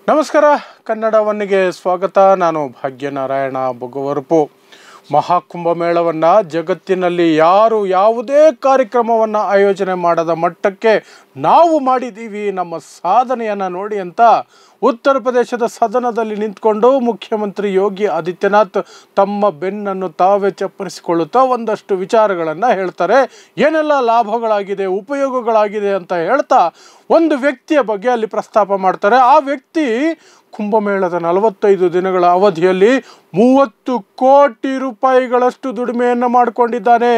ನಮಸ್ಕಾರ, ಕನ್ನಡ ಒನ್ನಿಗೆ ಸ್ವಾಗತ. ನಾನು ಭಾಗ್ಯನಾರಾಯಣ ಬೊಗವರಪು. ಮಹಾಕುಂಭಮೇಳವನ್ನು ಜಗತ್ತಿನಲ್ಲಿ ಯಾರು ಯಾವುದೇ ಕಾರ್ಯಕ್ರಮವನ್ನು ಆಯೋಜನೆ ಮಾಡದ ಮಟ್ಟಕ್ಕೆ ನಾವು ಮಾಡಿದ್ದೀವಿ, ನಮ್ಮ ಸಾಧನೆಯನ್ನು ನೋಡಿ ಅಂತ ಉತ್ತರ ಪ್ರದೇಶದ ಸದನದಲ್ಲಿ ನಿಂತ್ಕೊಂಡು ಮುಖ್ಯಮಂತ್ರಿ ಯೋಗಿ ಆದಿತ್ಯನಾಥ್ ತಮ್ಮ ಬೆನ್ನನ್ನು ತಾವೇ ಚಪ್ಪರಿಸಿಕೊಳ್ಳುತ್ತಾ ಒಂದಷ್ಟು ವಿಚಾರಗಳನ್ನು ಹೇಳ್ತಾರೆ. ಏನೆಲ್ಲ ಲಾಭಗಳಾಗಿದೆ, ಉಪಯೋಗಗಳಾಗಿದೆ ಅಂತ ಹೇಳ್ತಾ ಒಂದು ವ್ಯಕ್ತಿಯ ಬಗ್ಗೆ ಅಲ್ಲಿ ಪ್ರಸ್ತಾಪ ಮಾಡ್ತಾರೆ. ಆ ವ್ಯಕ್ತಿ ಕುಂಭಮೇಳದ 45 ದಿನಗಳ ಅವಧಿಯಲ್ಲಿ 30 ಕೋಟಿ ರೂಪಾಯಿಗಳಷ್ಟು ದುಡಿಮೆಯನ್ನು ಮಾಡಿಕೊಂಡಿದ್ದಾನೆ.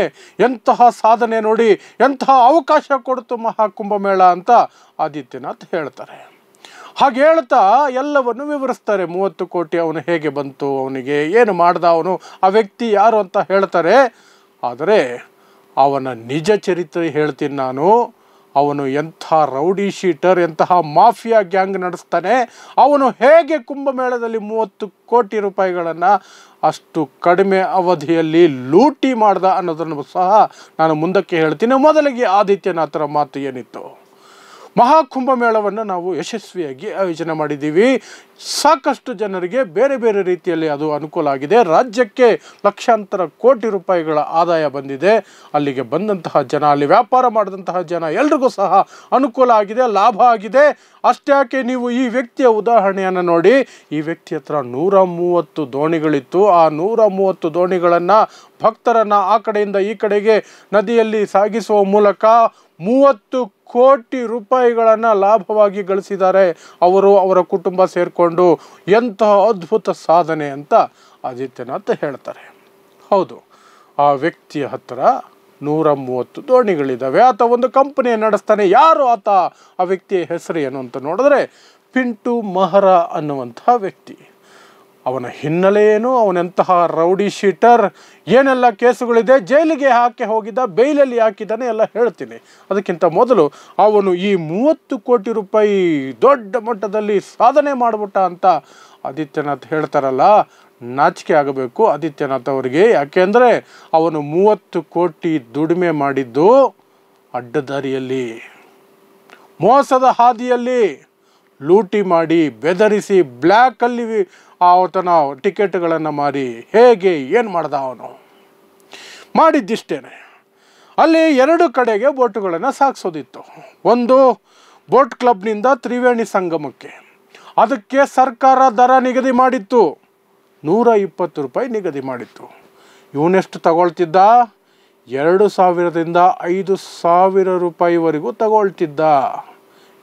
ಎಂತಹ ಸಾಧನೆ ನೋಡಿ, ಎಂತಹ ಅವಕಾಶ ಕೊಡ್ತು ಮಹಾಕುಂಭಮೇಳ ಅಂತ ಆದಿತ್ಯನಾಥ್ ಹೇಳ್ತಾರೆ. ಹಾಗೆ ಹೇಳ್ತಾ ಎಲ್ಲವನ್ನು ವಿವರಿಸ್ತಾರೆ. 30 ಕೋಟಿ ಅವನು ಹೇಗೆ ಬಂತು, ಅವನಿಗೆ ಏನು ಮಾಡ್ದ, ಅವನು ಆ ವ್ಯಕ್ತಿ ಯಾರು ಅಂತ ಹೇಳ್ತಾರೆ. ಆದರೆ ಅವನ ನಿಜ ಚರಿತ್ರೆ ಹೇಳ್ತೀನಿ ನಾನು. ಅವನು ಎಂಥ ರೌಡಿ ಶೀಟರ್, ಎಂತಹ ಮಾಫಿಯಾ ಗ್ಯಾಂಗ್ ನಡೆಸ್ತಾನೆ, ಅವನು ಹೇಗೆ ಕುಂಭಮೇಳದಲ್ಲಿ 30 ಕೋಟಿ ರೂಪಾಯಿಗಳನ್ನು ಅಷ್ಟು ಕಡಿಮೆ ಅವಧಿಯಲ್ಲಿ ಲೂಟಿ ಮಾಡ್ದ ಅನ್ನೋದನ್ನು ಸಹ ನಾನು ಮುಂದಕ್ಕೆ ಹೇಳ್ತೀನಿ. ಮೊದಲಿಗೆ ಆದಿತ್ಯನಾಥರ ಮಾತು ಏನಿತ್ತು. ಮಹಾಕುಂಭಮೇಳವನ್ನು ನಾವು ಯಶಸ್ವಿಯಾಗಿ ಆಯೋಜನೆ ಮಾಡಿದ್ದೀವಿ. ಸಾಕಷ್ಟು ಜನರಿಗೆ ಬೇರೆ ಬೇರೆ ರೀತಿಯಲ್ಲಿ ಅದು ಅನುಕೂಲ ಆಗಿದೆ. ರಾಜ್ಯಕ್ಕೆ ಲಕ್ಷಾಂತರ ಕೋಟಿ ರೂಪಾಯಿಗಳ ಆದಾಯ ಬಂದಿದೆ. ಅಲ್ಲಿಗೆ ಬಂದಂತಹ ಜನ, ಅಲ್ಲಿ ವ್ಯಾಪಾರ ಮಾಡಿದಂತಹ ಜನ ಎಲ್ರಿಗೂ ಸಹ ಅನುಕೂಲ ಆಗಿದೆ, ಲಾಭ ಆಗಿದೆ. ಅಷ್ಟೇ ಯಾಕೆ, ನೀವು ಈ ವ್ಯಕ್ತಿಯ ಉದಾಹರಣೆಯನ್ನು ನೋಡಿ. ಈ ವ್ಯಕ್ತಿ ಹತ್ರ 130 ದೋಣಿಗಳಿತ್ತು. ಆ 130 ದೋಣಿಗಳನ್ನು ಭಕ್ತರನ್ನು ಆ ಕಡೆಯಿಂದ ಈ ಕಡೆಗೆ ನದಿಯಲ್ಲಿ ಸಾಗಿಸುವ ಮೂಲಕ 30 ಕೋಟಿ ರೂಪಾಯಿಗಳನ್ನು ಲಾಭವಾಗಿ ಗಳಿಸಿದ್ದಾರೆ ಅವರು, ಅವರ ಕುಟುಂಬ ಸೇರಿಕೊಂಡು. ಎಂತಹ ಅದ್ಭುತ ಸಾಧನೆ ಅಂತ ಆದಿತ್ಯನಾಥ್ ಹೇಳ್ತಾರೆ. ಹೌದು, ಆ ವ್ಯಕ್ತಿಯ ಹತ್ರ 130 ದೋಣಿಗಳಿದ್ದಾವೆ. ಆತ ಒಂದು ಕಂಪನಿಯನ್ನು ನಡೆಸ್ತಾನೆ. ಯಾರು ಆತ? ಆ ವ್ಯಕ್ತಿಯ ಹೆಸರು ಏನು ಅಂತ ನೋಡಿದ್ರೆ ಪಿಂಟು ಮಹರಾ ಅನ್ನುವಂತಹ ವ್ಯಕ್ತಿ. ಅವನ ಹಿನ್ನೆಲೆ ಏನು, ಅವನೆಂತಹ ರೌಡಿ ಶೀಟರ್, ಏನೆಲ್ಲ ಕೇಸುಗಳಿದೆ, ಜೈಲಿಗೆ ಯಾಕೆ ಹೋಗಿದ್ದ, ಬೇಲಲ್ಲಿ ಹಾಕಿದ್ದಾನೆ ಎಲ್ಲ ಹೇಳ್ತೀನಿ. ಅದಕ್ಕಿಂತ ಮೊದಲು ಅವನು ಈ 30 ಕೋಟಿ ರೂಪಾಯಿ ದೊಡ್ಡ ಮಟ್ಟದಲ್ಲಿ ಸಾಧನೆ ಮಾಡಿಬಿಟ್ಟ ಅಂತ ಆದಿತ್ಯನಾಥ್ ಹೇಳ್ತಾರಲ್ಲ, ನಾಚಿಕೆ ಆಗಬೇಕು ಆದಿತ್ಯನಾಥ್ ಅವರಿಗೆ. ಯಾಕೆಂದರೆ ಅವನು 30 ಕೋಟಿ ದುಡಿಮೆ ಮಾಡಿದ್ದು ಅಡ್ಡದಾರಿಯಲ್ಲಿ, ಮೋಸದ ಹಾದಿಯಲ್ಲಿ ಲೂಟಿ ಮಾಡಿ, ಬೆದರಿಸಿ, ಬ್ಲ್ಯಾಕಲ್ಲಿ ಆತನ ಟಿಕೆಟ್ಗಳನ್ನು ಮಾರಿ ಹೇಗೆ ಏನು ಮಾಡ್ದ ಅವನು ಮಾಡಿದ್ದಿಷ್ಟೇನೆ. ಅಲ್ಲಿ 2 ಕಡೆಗೆ ಬೋಟುಗಳನ್ನು ಸಾಗಿಸೋದಿತ್ತು. ಒಂದು ಬೋಟ್ ಕ್ಲಬ್ನಿಂದ ತ್ರಿವೇಣಿ ಸಂಗಮಕ್ಕೆ. ಅದಕ್ಕೆ ಸರ್ಕಾರ ದರ ನಿಗದಿ ಮಾಡಿತ್ತು, 120 ರೂಪಾಯಿ ನಿಗದಿ ಮಾಡಿತ್ತು. ಇವನೆಷ್ಟು ತಗೊಳ್ತಿದ್ದ? 2000ರಿಂದ 5000 ರೂಪಾಯಿವರೆಗೂ ತಗೊಳ್ತಿದ್ದ.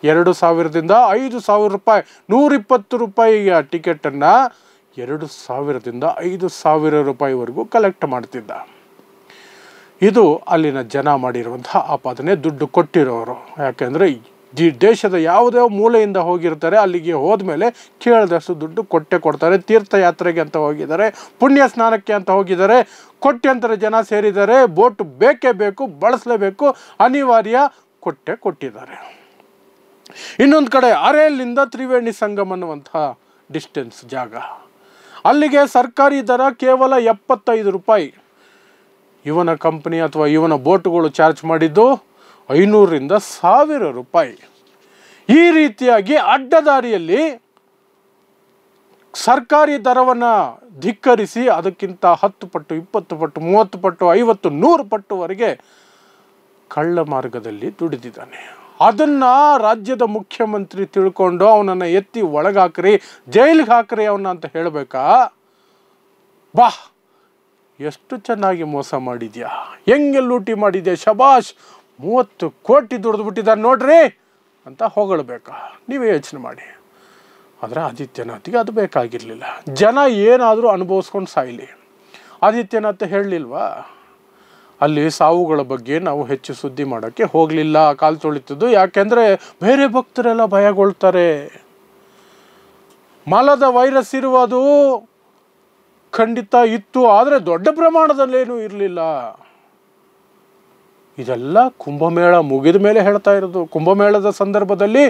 2000ರಿಂದ 5000 ರೂಪಾಯಿ, 120 ರೂಪಾಯಿಯ ಟಿಕೆಟನ್ನು 2000ರಿಂದ 5000 ರೂಪಾಯಿವರೆಗೂ ಕಲೆಕ್ಟ್ ಮಾಡ್ತಿದ್ದ. ಇದು ಅಲ್ಲಿನ ಜನ ಮಾಡಿರುವಂತಹ ಆಪಾದನೆ, ದುಡ್ಡು ಕೊಟ್ಟಿರೋರು. ಯಾಕೆಂದರೆ ದೇಶದ ಯಾವುದೇ ಮೂಲೆಯಿಂದ ಹೋಗಿರ್ತಾರೆ, ಅಲ್ಲಿಗೆ ಹೋದ್ಮೇಲೆ ಕೇಳಿದಷ್ಟು ದುಡ್ಡು ಕೊಡ್ತಾರೆ. ತೀರ್ಥಯಾತ್ರೆಗೆ ಅಂತ ಹೋಗಿದ್ದಾರೆ, ಪುಣ್ಯ ಸ್ನಾನಕ್ಕೆ ಅಂತ ಹೋಗಿದ್ದಾರೆ, ಕೋಟ್ಯಂತರ ಜನ ಸೇರಿದ್ದಾರೆ. ಬೋಟ್ ಬೇಕೇ ಬೇಕು, ಬಳಸಲೇಬೇಕು, ಅನಿವಾರ್ಯ, ಕೊಟ್ಟಿದ್ದಾರೆ. ಇನ್ನೊಂದು ಕಡೆ ಅರೇಲಿಂದ ತ್ರಿವೇಣಿ ಸಂಗಮ ಅನ್ನುವಂತಹ ಡಿಸ್ಟೆನ್ಸ್ ಜಾಗ, ಅಲ್ಲಿಗೆ ಸರ್ಕಾರಿ ದರ ಕೇವಲ 75 ರೂಪಾಯಿ. ಇವನ ಕಂಪನಿ ಅಥವಾ ಇವನ ಬೋಟುಗಳು ಚಾರ್ಜ್ ಮಾಡಿದ್ದು 500ರಿಂದ 1000 ರೂಪಾಯಿ. ಈ ರೀತಿಯಾಗಿ ಅಡ್ಡದಾರಿಯಲ್ಲಿ ಸರ್ಕಾರಿ ದರವನ್ನು ಧಿಕ್ಕರಿಸಿ ಅದಕ್ಕಿಂತ 10 ಪಟ್ಟು, 20 ಪಟ್ಟು, 30 ಪಟ್ಟು, 50, 100 ಪಟ್ಟುವರೆಗೆ ಕಳ್ಳ ಮಾರ್ಗದಲ್ಲಿ ದುಡಿದಿದ್ದಾನೆ. ಅದನ್ನು ರಾಜ್ಯದ ಮುಖ್ಯಮಂತ್ರಿ ತಿಳ್ಕೊಂಡು ಅವನನ್ನು ಎತ್ತಿ ಒಳಗಾಕ್ರಿ, ಜೈಲಿಗೆ ಹಾಕ್ರಿ ಅವನ್ನ ಅಂತ ಹೇಳಬೇಕಾ? ಬಾ, ಎಷ್ಟು ಚೆನ್ನಾಗಿ ಮೋಸ ಮಾಡಿದ್ಯಾ, ಹೆಂಗೆ ಲೂಟಿ ಮಾಡಿದ್ಯಾ, ಶಬಾಷ್, 30 ಕೋಟಿ ದುಡ್ದು ಬಿಟ್ಟಿದ್ದಾನೆ ನೋಡ್ರಿ ಅಂತ ಹೊಗಳಬೇಕಾ? ನೀವೇ ಯೋಚನೆ ಮಾಡಿ. ಆದರೆ ಆದಿತ್ಯನಾಥ್ಗೆ ಅದು ಬೇಕಾಗಿರಲಿಲ್ಲ. ಜನ ಏನಾದರೂ ಅನುಭವಿಸ್ಕೊಂಡು ಸಾಯಲಿ. ಆದಿತ್ಯನಾಥ್ ಹೇಳಲಿಲ್ವಾ, ಅಲ್ಲಿ ಸಾವುಗಳ ಬಗ್ಗೆ ನಾವು ಹೆಚ್ಚು ಸುದ್ದಿ ಮಾಡೋಕ್ಕೆ ಹೋಗಲಿಲ್ಲ, ಕಾಲು ತೊಳಿತಿದ್ದು. ಯಾಕೆಂದರೆ ಬೇರೆ ಭಕ್ತರೆಲ್ಲ ಭಯಗೊಳ್ತಾರೆ. ಮಲದ ವೈರಸ್ ಇರುವುದು ಖಂಡಿತ ಇತ್ತು, ಆದರೆ ದೊಡ್ಡ ಪ್ರಮಾಣದಲ್ಲೇನೂ ಇರಲಿಲ್ಲ. ಇದೆಲ್ಲ ಕುಂಭಮೇಳ ಮುಗಿದ ಮೇಲೆ ಹೇಳ್ತಾ ಇರೋದು. ಕುಂಭಮೇಳದ ಸಂದರ್ಭದಲ್ಲಿ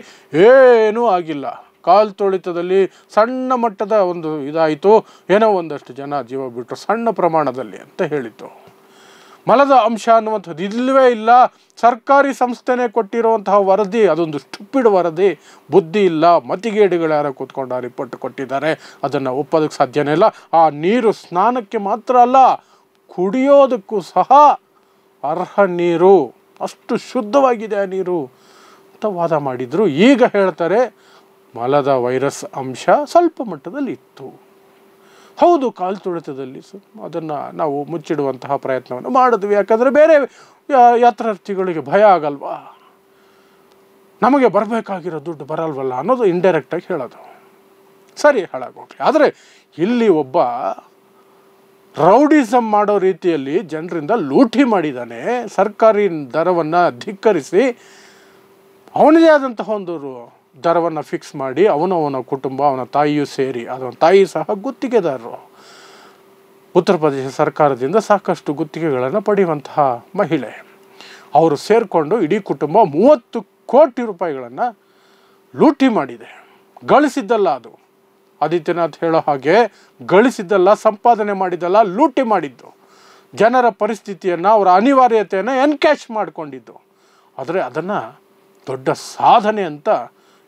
ಏನೂ ಆಗಿಲ್ಲ. ಕಾಲು ತೊಳಿತದಲ್ಲಿ ಸಣ್ಣ ಮಟ್ಟದ ಒಂದು ಇದಾಯಿತು, ಏನೋ ಒಂದಷ್ಟು ಜನ ಜೀವ ಬಿಟ್ಟರು, ಸಣ್ಣ ಪ್ರಮಾಣದಲ್ಲಿ ಅಂತ ಹೇಳಿತು. ಮಲದ ಅಂಶ ಅನ್ನುವಂಥದ್ದು ಇಲ್ಲವೇ ಇಲ್ಲ. ಸರ್ಕಾರಿ ಸಂಸ್ಥೆನೇ ಕೊಟ್ಟಿರುವಂತಹ ವರದಿ, ಅದೊಂದು ಸ್ಟುಪಿಡ್ ವರದಿ. ಬುದ್ಧಿ ಇಲ್ಲ, ಮತಿಗೇಡುಗಳು ಯಾರೋ ಕೂತ್ಕೊಂಡು ರಿಪೋರ್ಟ್ ಕೊಟ್ಟಿದ್ದಾರೆ, ಅದನ್ನು ಒಪ್ಪೋದಕ್ಕೆ ಸಾಧ್ಯನೇ ಇಲ್ಲ. ಆ ನೀರು ಸ್ನಾನಕ್ಕೆ ಮಾತ್ರ ಅಲ್ಲ, ಕುಡಿಯೋದಕ್ಕೂ ಸಹ ಅರ್ಹ ನೀರು, ಅಷ್ಟು ಶುದ್ಧವಾಗಿದೆ ಆ ನೀರು ಅಂತ ವಾದ ಮಾಡಿದರು. ಈಗ ಹೇಳ್ತಾರೆ ಮಲದ ವೈರಸ್ ಅಂಶ ಸ್ವಲ್ಪ ಮಟ್ಟದಲ್ಲಿ ಇತ್ತು. ಹೌದು, ಕಾಲು ತುಳಿತದಲ್ಲಿ ಅದನ್ನು ನಾವು ಮುಚ್ಚಿಡುವಂತಹ ಪ್ರಯತ್ನವನ್ನು ಮಾಡಿದ್ವಿ. ಯಾಕಂದರೆ ಬೇರೆ ಯಾತ್ರಾರ್ಥಿಗಳಿಗೆ ಭಯ ಆಗಲ್ವಾ, ನಮಗೆ ಬರಬೇಕಾಗಿರೋ ದುಡ್ಡು ಬರಲ್ವಲ್ಲ ಅನ್ನೋದು ಇಂಡೈರೆಕ್ಟಾಗಿ ಹೇಳೋದು. ಸರಿ, ಹಾಳಾಗೋಗ್ಲಿ. ಆದರೆ ಇಲ್ಲಿ ಒಬ್ಬ ರೌಡಿಸಮ್ ಮಾಡೋ ರೀತಿಯಲ್ಲಿ ಜನರಿಂದ ಲೂಟಿ ಮಾಡಿದ್ದಾನೆ. ಸರ್ಕಾರಿ ದರವನ್ನು ಧಿಕ್ಕರಿಸಿ ಅವನದೇ ಆದಂತಹ ಒಂದು ದರವನ್ನು ಫಿಕ್ಸ್ ಮಾಡಿ ಅವನ ಕುಟುಂಬ, ಅವನ ತಾಯಿಯೂ ಸೇರಿ, ಅದರ ತಾಯಿ ಸಹ ಗುತ್ತಿಗೆದಾರರು. ಉತ್ತರ ಪ್ರದೇಶ ಸರ್ಕಾರದಿಂದ ಸಾಕಷ್ಟು ಗುತ್ತಿಗೆಗಳನ್ನು ಪಡೆಯುವಂತಹ ಮಹಿಳೆ. ಅವರು ಸೇರಿಕೊಂಡು ಇಡೀ ಕುಟುಂಬ 30 ಕೋಟಿ ರೂಪಾಯಿಗಳನ್ನು ಲೂಟಿ ಮಾಡಿದೆ. ಗಳಿಸಿದ್ದಲ್ಲ ಅದು, ಆದಿತ್ಯನಾಥ್ ಹೇಳೋ ಹಾಗೆ ಗಳಿಸಿದ್ದಲ್ಲ, ಸಂಪಾದನೆ ಮಾಡಿದ್ದಲ್ಲ, ಲೂಟಿ ಮಾಡಿದ್ದು. ಜನರ ಪರಿಸ್ಥಿತಿಯನ್ನು, ಅವರ ಅನಿವಾರ್ಯತೆಯನ್ನು ಎನ್ಕ್ಯಾಶ್ ಮಾಡಿಕೊಂಡಿದ್ದು. ಆದರೆ ಅದನ್ನು ದೊಡ್ಡ ಸಾಧನೆ ಅಂತ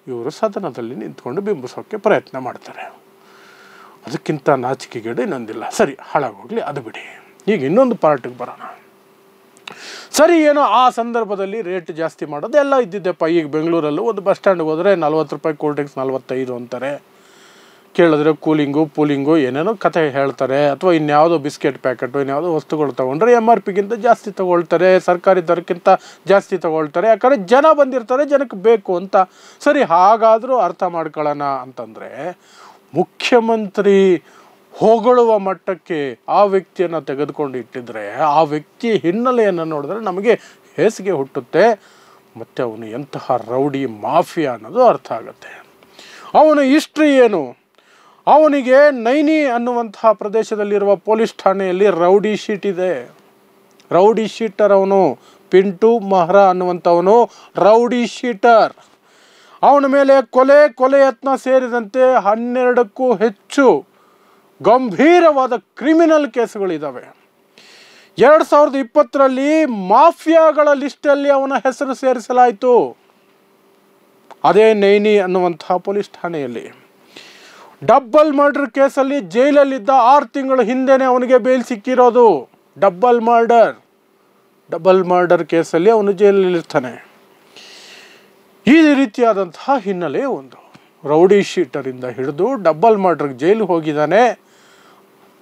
ಇವರು ಸದನದಲ್ಲಿ ನಿಂತ್ಕೊಂಡು ಬಿಂಬಿಸೋಕ್ಕೆ ಪ್ರಯತ್ನ ಮಾಡ್ತಾರೆ. ಅದಕ್ಕಿಂತ ನಾಚಿಕೆಗೇಡು ಇನ್ನೊಂದಿಲ್ಲ. ಸರಿ, ಹಾಳಾಗೋಗ್ಲಿ, ಅದು ಬಿಡಿ. ಈಗ ಇನ್ನೊಂದು ಪಾರ್ಟಿಗೆ ಬರೋಣ. ಸರಿ, ಏನೋ ಆ ಸಂದರ್ಭದಲ್ಲಿ ರೇಟ್ ಜಾಸ್ತಿ ಮಾಡೋದು ಎಲ್ಲ ಇದ್ದಿದ್ದೆಪ್ಪ. ಈಗ ಬೆಂಗಳೂರಲ್ಲೂ ಒಂದು ಬಸ್ ಸ್ಟ್ಯಾಂಡ್ಗೆ ಹೋದರೆ 40 ರೂಪಾಯಿ ಕೂಲ್ ಡ್ರಿಂಕ್ಸ್ 45 ಅಂತಾರೆ. ಕೇಳಿದ್ರೆ ಪೂಲಿಂಗು ಏನೇನೋ ಕತೆ ಹೇಳ್ತಾರೆ. ಅಥವಾ ಇನ್ಯಾವುದೋ ಬಿಸ್ಕೆಟ್ ಪ್ಯಾಕೆಟು, ಇನ್ಯಾವುದೋ ವಸ್ತುಗಳು ತೊಗೊಂಡ್ರೆ MRPಗಿಂತ ಜಾಸ್ತಿ ತೊಗೊಳ್ತಾರೆ, ಸರ್ಕಾರಿ ದರಕ್ಕಿಂತ ಜಾಸ್ತಿ ತೊಗೊಳ್ತಾರೆ. ಯಾಕಂದರೆ ಜನ ಬಂದಿರ್ತಾರೆ, ಜನಕ್ಕೆ ಬೇಕು ಅಂತ. ಸರಿ, ಹಾಗಾದರೂ ಅರ್ಥ ಮಾಡ್ಕೊಳ್ಳೋಣ ಅಂತಂದರೆ ಮುಖ್ಯಮಂತ್ರಿ ಹೊಗಳುವ ಮಟ್ಟಕ್ಕೆ ಆ ವ್ಯಕ್ತಿಯನ್ನು ತೆಗೆದುಕೊಂಡು ಇಟ್ಟಿದ್ರೆ ಆ ವ್ಯಕ್ತಿಯ ಹಿನ್ನೆಲೆಯನ್ನು ನೋಡಿದ್ರೆ ನಮಗೆ ಹೇಸಿಗೆ ಹುಟ್ಟುತ್ತೆ. ಮತ್ತು ಅವನು ಎಂತಹ ರೌಡಿ ಮಾಫಿಯಾ ಅನ್ನೋದು ಅರ್ಥ ಆಗುತ್ತೆ. ಅವನ ಹಿಸ್ಟ್ರಿ ಏನು? ಅವನಿಗೆ ನೈನಿ ಅನ್ನುವಂತಹ ಪ್ರದೇಶದಲ್ಲಿರುವ ಪೊಲೀಸ್ ಠಾಣೆಯಲ್ಲಿ ರೌಡಿ ಶೀಟ್ ಇದೆ. ರೌಡಿ ಶೀಟರ್ ಅವನು. ಪಿಂಟು ಮಹ್ರಾ ಅನ್ನುವಂಥವನು ರೌಡಿ ಶೀಟರ್. ಅವನ ಮೇಲೆ ಕೊಲೆ ಯತ್ನ ಸೇರಿದಂತೆ 12ಕ್ಕೂ ಹೆಚ್ಚು ಗಂಭೀರವಾದ ಕ್ರಿಮಿನಲ್ ಕೇಸುಗಳಿದ್ದಾವೆ. 2020ರಲ್ಲಿ ಮಾಫಿಯಾಗಳ ಲಿಸ್ಟಲ್ಲಿ ಅವನ ಹೆಸರು ಸೇರಿಸಲಾಯಿತು, ಅದೇ ನೈನಿ ಅನ್ನುವಂತಹ ಪೊಲೀಸ್ ಠಾಣೆಯಲ್ಲಿ. ಡಬ್ಬಲ್ ಮರ್ಡರ್ ಕೇಸಲ್ಲಿ ಜೈಲಲ್ಲಿದ್ದ 6 ತಿಂಗಳ ಹಿಂದೆನೇ ಅವನಿಗೆ ಬೇಲ್ ಸಿಕ್ಕಿರೋದು. ಡಬ್ಬಲ್ ಮರ್ಡರ್ ಕೇಸಲ್ಲಿ ಅವನು ಜೈಲಲ್ಲಿರ್ತಾನೆ. ಈ ರೀತಿಯಾದಂತಹ ಹಿನ್ನೆಲೆ ಒಂದು. ರೌಡಿ ಶೀಟರಿಂದ ಹಿಡಿದು ಡಬ್ಬಲ್ ಮರ್ಡರ್ಗೆ ಜೈಲು ಹೋಗಿದ್ದಾನೆ.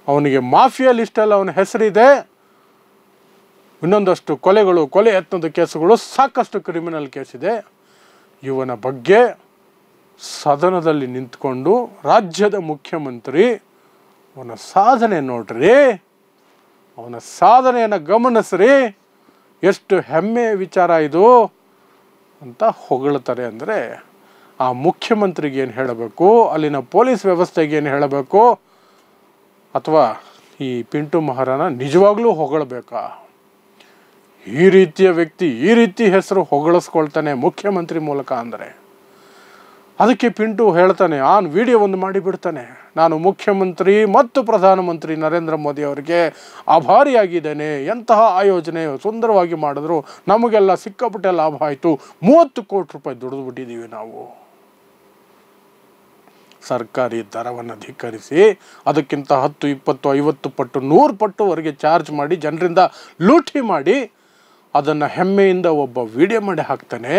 ಅವನಿಗೆ ಮಾಫಿಯಾ ಲಿಸ್ಟಲ್ಲಿ ಅವನ ಹೆಸರಿದೆ. ಇನ್ನೊಂದಷ್ಟು ಕೊಲೆ ಯತ್ನದ ಕೇಸುಗಳು, ಸಾಕಷ್ಟು ಕ್ರಿಮಿನಲ್ ಕೇಸಿದೆ. ಇವನ ಬಗ್ಗೆ ಸದನದಲ್ಲಿ ನಿಂತ್ಕೊಂಡು ರಾಜ್ಯದ ಮುಖ್ಯಮಂತ್ರಿ ಅವನ ಸಾಧನೆ ನೋಡ್ರಿ, ಅವನ ಸಾಧನೆಯನ್ನು ಗಮನಿಸ್ರಿ, ಎಷ್ಟು ಹೆಮ್ಮೆಯ ವಿಚಾರ ಇದು ಅಂತ ಹೊಗಳ್ತಾರೆ. ಅಂದರೆ ಆ ಮುಖ್ಯಮಂತ್ರಿಗೆ ಏನು ಹೇಳಬೇಕು, ಅಲ್ಲಿನ ಪೊಲೀಸ್ ವ್ಯವಸ್ಥೆಗೆ ಏನು ಹೇಳಬೇಕು, ಅಥವಾ ಈ ಪಿಂಟು ಮಹ್ರಾನ ನಿಜವಾಗ್ಲೂ ಹೊಗಳಬೇಕಾ? ಈ ರೀತಿಯ ವ್ಯಕ್ತಿ ಈ ರೀತಿ ಹೆಸರು ಹೊಗಳಿಸ್ಕೊಳ್ತಾನೆ ಮುಖ್ಯಮಂತ್ರಿ ಮೂಲಕ ಅಂದರೆ. ಅದಕ್ಕೆ ಪಿಂಟು ಹೇಳ್ತಾನೆ, ವಿಡಿಯೋ ಒಂದು ಮಾಡಿಬಿಡ್ತಾನೆ, ನಾನು ಮುಖ್ಯಮಂತ್ರಿ ಮತ್ತು ಪ್ರಧಾನಮಂತ್ರಿ ನರೇಂದ್ರ ಮೋದಿ ಅವರಿಗೆ ಆಭಾರಿಯಾಗಿದ್ದೇನೆ. ಎಂತಹ ಆಯೋಜನೆ ಸುಂದರವಾಗಿ ಮಾಡಿದ್ರು, ನಮಗೆಲ್ಲ ಸಿಕ್ಕಾಪಟ್ಟೆ ಲಾಭ ಆಯಿತು. 30 ಕೋಟಿ ರೂಪಾಯಿ ದುಡಿದು ಬಿಟ್ಟಿದ್ದೀವಿ ನಾವು. ಸರ್ಕಾರಿ ದರವನ್ನು ಧಿಕ್ಕರಿಸಿ ಅದಕ್ಕಿಂತ 10, 20, 50 ಪಟ್ಟು 100 ಪಟ್ಟುವರೆಗೆ ಚಾರ್ಜ್ ಮಾಡಿ ಜನರಿಂದ ಲೂಟಿ ಮಾಡಿ ಅದನ್ನು ಹೆಮ್ಮೆಯಿಂದ ಒಬ್ಬ ವಿಡಿಯೋ ಮಾಡಿ ಹಾಕ್ತಾನೆ.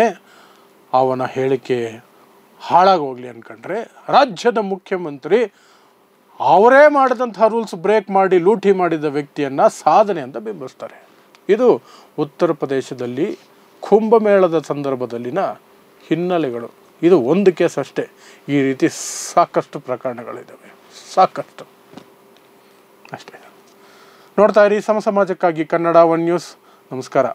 ಅವನ ಹೇಳಿಕೆ ಹಾಳಾಗೋಗ್ಲಿ ಅಂದ್ಕೊಂಡ್ರೆ ರಾಜ್ಯದ ಮುಖ್ಯಮಂತ್ರಿ ಅವರೇ ಮಾಡಿದಂತಹ ರೂಲ್ಸ್ ಬ್ರೇಕ್ ಮಾಡಿ ಲೂಟಿ ಮಾಡಿದ ವ್ಯಕ್ತಿಯನ್ನು ಸಾಧನೆ ಅಂತ ಬಿಂಬಿಸ್ತಾರೆ. ಇದು ಉತ್ತರ ಪ್ರದೇಶದಲ್ಲಿ ಕುಂಭಮೇಳದ ಸಂದರ್ಭದಲ್ಲಿನ ಹಿನ್ನೆಲೆಗಳು. ಇದು ಒಂದು ಕೇಸ್ ಅಷ್ಟೇ, ಈ ರೀತಿ ಸಾಕಷ್ಟು ಪ್ರಕರಣಗಳಿದ್ದಾವೆ, ಸಾಕಷ್ಟು. ಅಷ್ಟೇ. ನೋಡ್ತಾ ಇರಿ ಸಮಾಜಕ್ಕಾಗಿ ಕನ್ನಡ 1 ನ್ಯೂಸ್. ನಮಸ್ಕಾರ.